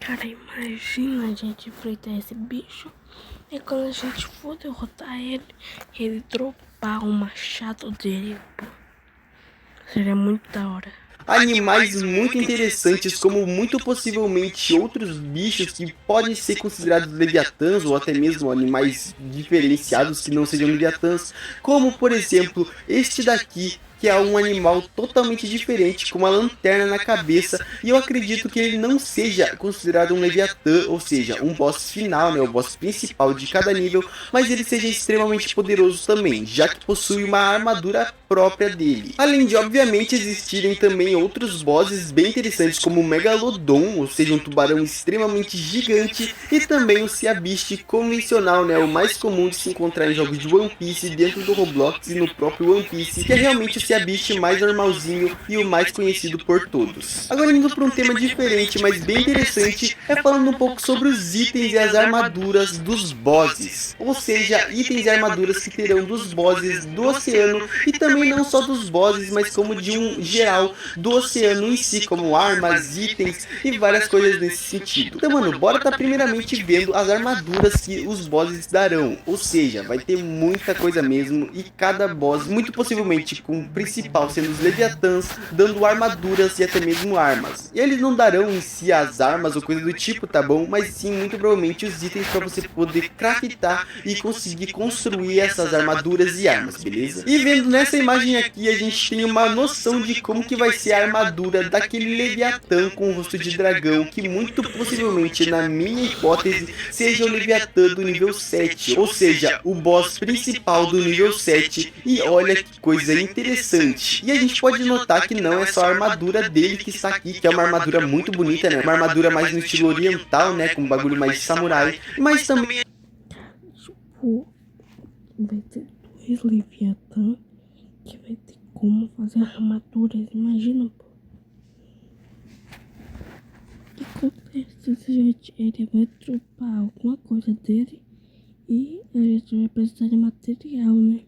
Cara, imagina a gente enfrentar esse bicho e quando a gente for derrotar ele, ele dropar o machado dele, pô. Seria muito da hora. Animais muito interessantes, como muito possivelmente outros bichos que podem ser considerados leviatãs, ou até mesmo animais diferenciados que não sejam leviatãs, como por exemplo este daqui, que é um animal totalmente diferente, com uma lanterna na cabeça, e eu acredito que ele não seja considerado um Leviatã, ou seja, um boss final, né, o boss principal de cada nível, mas ele seja extremamente poderoso também, já que possui uma armadura própria dele. Além de, obviamente, existirem também outros bosses bem interessantes, como o Megalodon, ou seja, um tubarão extremamente gigante, e também o Sea Beast convencional, né, o mais comum de se encontrar em jogos de One Piece, dentro do Roblox e no próprio One Piece, que é realmente o Sea Beast mais normalzinho e o mais conhecido por todos. Agora, indo para um tema diferente, mas bem interessante, é falando um pouco sobre os itens e as armaduras dos bosses, ou seja, itens e armaduras que terão dos bosses do oceano, e também não só dos bosses, mas como de um geral do oceano em si, como armas, itens e várias coisas nesse sentido. Então, mano, bora tá primeiramente vendo as armaduras que os bosses darão, ou seja, vai ter muita coisa mesmo, e cada boss, muito possivelmente com o principal sendo os Leviatãs, dando armaduras e até mesmo armas. E eles não darão em si as armas ou coisa do tipo, tá bom? Mas sim, muito provavelmente os itens para você poder craftar e conseguir construir essas armaduras e armas, beleza? E vendo nessa imagem aqui, a gente tem uma noção de como que vai ser a armadura daquele Leviatã com o rosto de dragão, que muito possivelmente, na minha hipótese, seja o Leviatã do nível 7, ou seja, o boss principal do nível 7. E olha que coisa interessante. E a gente pode notar que não é só a armadura dele que está aqui, que é uma armadura muito bonita, né? Uma armadura mais no estilo oriental, né? Com um bagulho mais de samurai, mas também... Tipo, vai ter dois Leviatã que vai ter como fazer armaduras, imagina, pô. O que acontece, gente? Ele vai dropar alguma coisa dele e a gente vai precisar de material, né?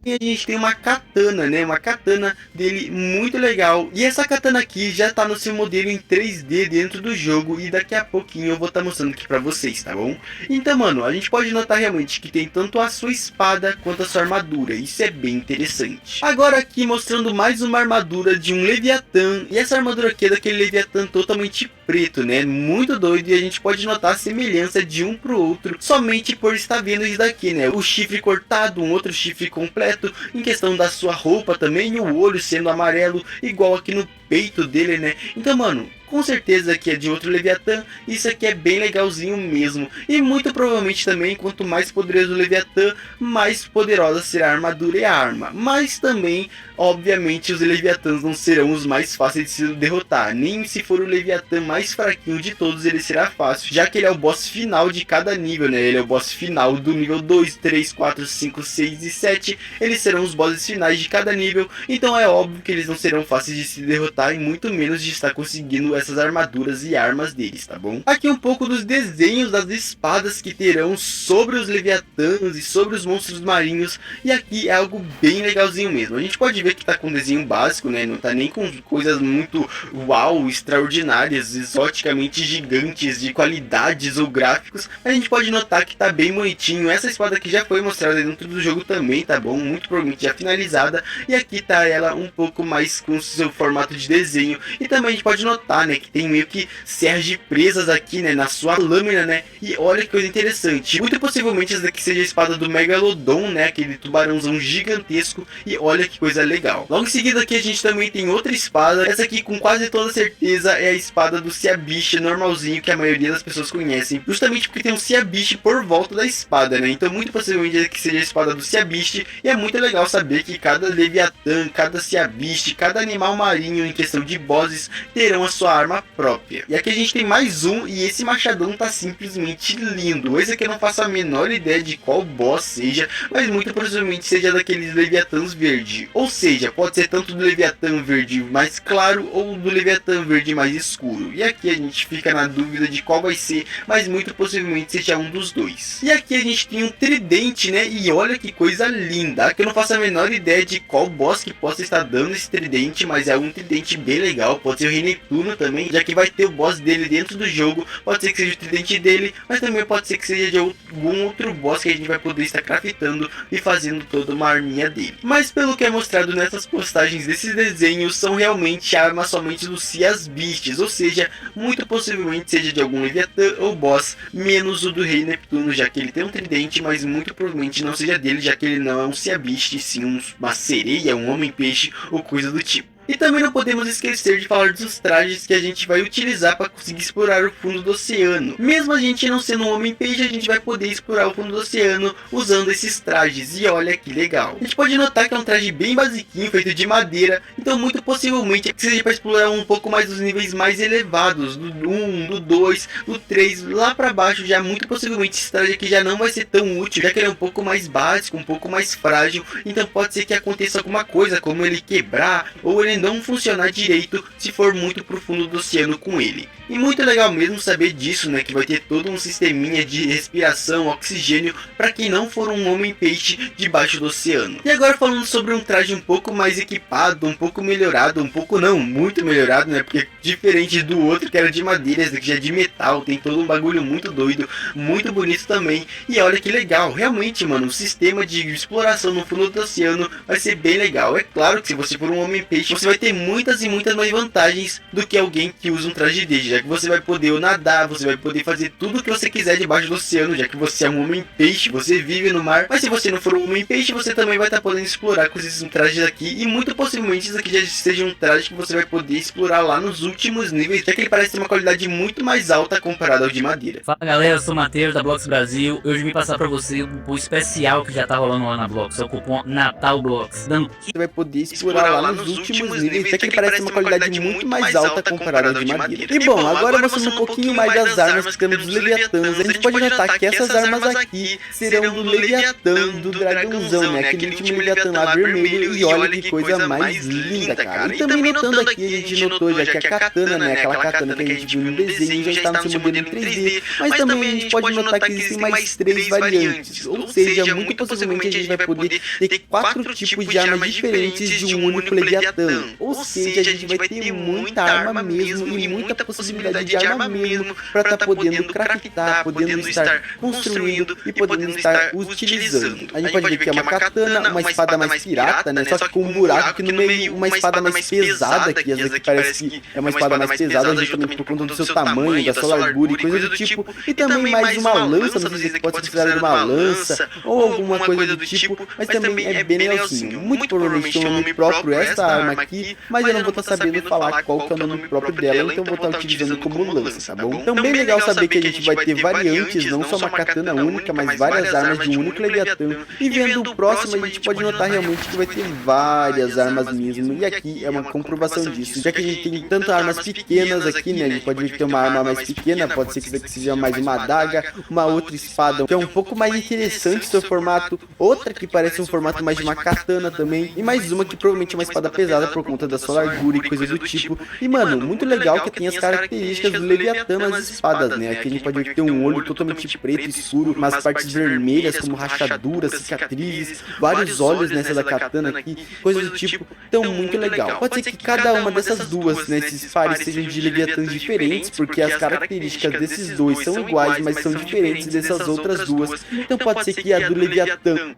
E a gente tem uma katana, né? Uma katana dele muito legal. E essa katana aqui já tá no seu modelo em 3D dentro do jogo. E daqui a pouquinho eu vou estar mostrando aqui pra vocês, tá bom? Então, mano, a gente pode notar realmente que tem tanto a sua espada quanto a sua armadura. Isso é bem interessante. Agora aqui mostrando mais uma armadura de um Leviatã. E essa armadura aqui é daquele Leviatã totalmente preto, né? Muito doido. E a gente pode notar a semelhança de um pro outro somente por estar vendo isso daqui, né? O chifre cortado, um outro chifre completo. Em questão da sua roupa também, e o olho sendo amarelo, igual aqui no peito dele, né? Então, mano, com certeza que é de outro Leviatã. Isso aqui é bem legalzinho mesmo. E muito provavelmente também, quanto mais poderoso o Leviatã, mais poderosa será a armadura e a arma. Mas também, obviamente, os Leviatãs não serão os mais fáceis de se derrotar. Nem se for o Leviatã mais fraquinho de todos, ele será fácil, já que ele é o boss final de cada nível, né? Ele é o boss final do nível 2, 3, 4, 5, 6 e 7. Eles serão os bosses finais de cada nível. Então é óbvio que eles não serão fáceis de se derrotar, e muito menos de estar conseguindo essas armaduras e armas deles, tá bom? Aqui um pouco dos desenhos das espadas que terão sobre os Leviatãs e sobre os monstros marinhos. E aqui é algo bem legalzinho mesmo. A gente pode ver que tá com um desenho básico, né? Não tá nem com coisas muito uau, extraordinárias, exoticamente gigantes, de qualidades ou gráficos. A gente pode notar que tá bem bonitinho. Essa espada aqui já foi mostrada dentro do jogo também, tá bom? Muito provavelmente já finalizada. E aqui tá ela um pouco mais com seu formato de desenho. E também a gente pode notar, né, que tem meio que serras presas aqui, né, na sua lâmina, né? E olha que coisa interessante. Muito possivelmente essa daqui seja a espada do Megalodon, né? Aquele tubarãozão gigantesco. E olha que coisa legal. Logo em seguida aqui a gente também tem outra espada. Essa aqui com quase toda certeza é a espada do Sea Beast normalzinho, que a maioria das pessoas conhecem. Justamente porque tem um Sea Beast por volta da espada, né? Então muito possivelmente que seja a espada do Sea Beast. E é muito legal saber que cada Leviatã, cada Sea Beast, cada animal marinho em questão de bosses terão a sua arma própria. E aqui a gente tem mais um, e esse machadão tá simplesmente lindo. Esse aqui eu não faço a menor ideia de qual boss seja, mas muito possivelmente seja daqueles Leviatãs verde. Ou seja, pode ser tanto do Leviatã verde mais claro ou do Leviatã verde mais escuro. E aqui a gente fica na dúvida de qual vai ser, mas muito possivelmente seja um dos dois. E aqui a gente tem um tridente, né? E olha que coisa linda. Aqui eu não faço a menor ideia de qual boss que possa estar dando esse tridente, mas é um tridente bem legal. Pode ser o Rei Neptuno também, já que vai ter o boss dele dentro do jogo. Pode ser que seja o tridente dele, mas também pode ser que seja de algum outro boss que a gente vai poder estar craftando e fazendo toda uma arminha dele. Mas pelo que é mostrado nessas postagens desses desenhos, são realmente armas somente do Cias Beasts, ou seja, muito possivelmente seja de algum Leviatã ou boss, menos o do Rei Neptuno, já que ele tem um tridente, mas muito provavelmente não seja dele, já que ele não é um Cias Beast, sim uma sereia, um homem-peixe ou coisa do tipo. E também não podemos esquecer de falar dos trajes que a gente vai utilizar para conseguir explorar o fundo do oceano. Mesmo a gente não sendo um homem-peixe, a gente vai poder explorar o fundo do oceano usando esses trajes. E olha que legal. A gente pode notar que é um traje bem basiquinho, feito de madeira. Então muito possivelmente é que seja para explorar um pouco mais dos níveis mais elevados. Do 1, do 2, do 3, lá para baixo. Já muito possivelmente esse traje aqui já não vai ser tão útil, já que ele é um pouco mais básico, um pouco mais frágil. Então pode ser que aconteça alguma coisa, como ele quebrar ou ele não funcionar direito se for muito pro fundo do oceano com ele. E muito legal mesmo saber disso, né, que vai ter todo um sisteminha de respiração, oxigênio para quem não for um homem-peixe debaixo do oceano. E agora falando sobre um traje um pouco mais equipado, um pouco melhorado, um pouco não, muito melhorado, né, porque diferente do outro que era de madeira, esse aqui já é de metal, tem todo um bagulho muito doido, muito bonito também. E olha que legal, realmente, mano, o sistema de exploração no fundo do oceano vai ser bem legal. É claro que se você for um homem-peixe, você vai ter muitas e muitas mais vantagens do que alguém que usa um traje desse, já que você vai poder nadar, você vai poder fazer tudo o que você quiser debaixo do oceano, já que você é um homem-peixe, você vive no mar. Mas se você não for um homem-peixe, você também vai estar podendo explorar com esses trajes aqui, e muito possivelmente isso aqui já seja um traje que você vai poder explorar lá nos últimos níveis, já que ele parece ter uma qualidade muito mais alta comparado ao de madeira. Fala galera, eu sou o Matheus da Blox Brasil. Hoje eu vim passar pra você um cupom especial que já tá rolando lá na Blox, é o cupom Natal Blox. Você vai poder explorar lá nos últimos níveis, já que ele parece uma qualidade muito mais alta comparado ao de madeira. E bom, agora mostrando um pouquinho mais das armas que temos dos Leviatãs, a gente pode notar que essas armas aqui serão do Leviatã, do dragãozão, né? Aquele último Leviatã lá vermelho, e olha que coisa mais linda, cara. E também notando aqui, a gente notou já que a katana, né? Aquela katana que a gente viu no desenho, já está no seu modelo em 3D, mas também a gente pode notar que existem mais 3 variantes, ou seja, muito possivelmente a gente vai poder ter 4 tipos de armas diferentes de um único Leviatã, ou seja, a gente vai ter muita arma mesmo e muita possibilidade de arma mesmo para estar podendo craftar, podendo estar construindo e podendo estar utilizando. A gente pode ver que é uma katana, uma espada mais pirata, né? Só que com um buraco aqui no meio, uma espada mais pesada, que essa aqui parece que é uma espada mais pesada justamente por conta do seu tamanho, da sua largura e coisa do tipo. E também mais uma lança, não sei se pode ser considerada uma lança ou alguma coisa do tipo, mas também é bem legalzinho. Muito provavelmente tem um nome próprio essa arma aqui, mas eu não vou estar sabendo falar qual que é o nome próprio dela, então eu vou estar utilizando como lança, tá bom? Então bem legal saber que a gente vai ter variantes, não só uma katana única, mas várias armas de um único Leviatã. E vendo o próximo, a gente pode notar realmente que vai ter várias armas mesmo, e aqui é uma comprovação disso, já que a gente tem tanto armas pequenas aqui, né? A gente pode ver que tem uma arma mais pequena, pode ser que isso aqui seja mais uma adaga, uma outra espada, que é um pouco mais interessante seu formato, outra que parece um formato mais de uma katana também, e mais uma que provavelmente é uma espada pesada por conta da sua largura e coisa do tipo. E mano, muito legal que tem as características do Leviatã nas espadas, né? Aqui a gente pode ver que tem um olho totalmente preto escuro, umas partes vermelhas como rachaduras, cicatrizes, vários olhos nessa da katana aqui, coisa do tipo. Então muito legal. Pode ser que cada uma dessas duas, né, esses pares sejam de Leviatãs diferentes, porque as características desses dois são iguais, mas são diferentes dessas outras duas. Então pode ser que a do Leviatã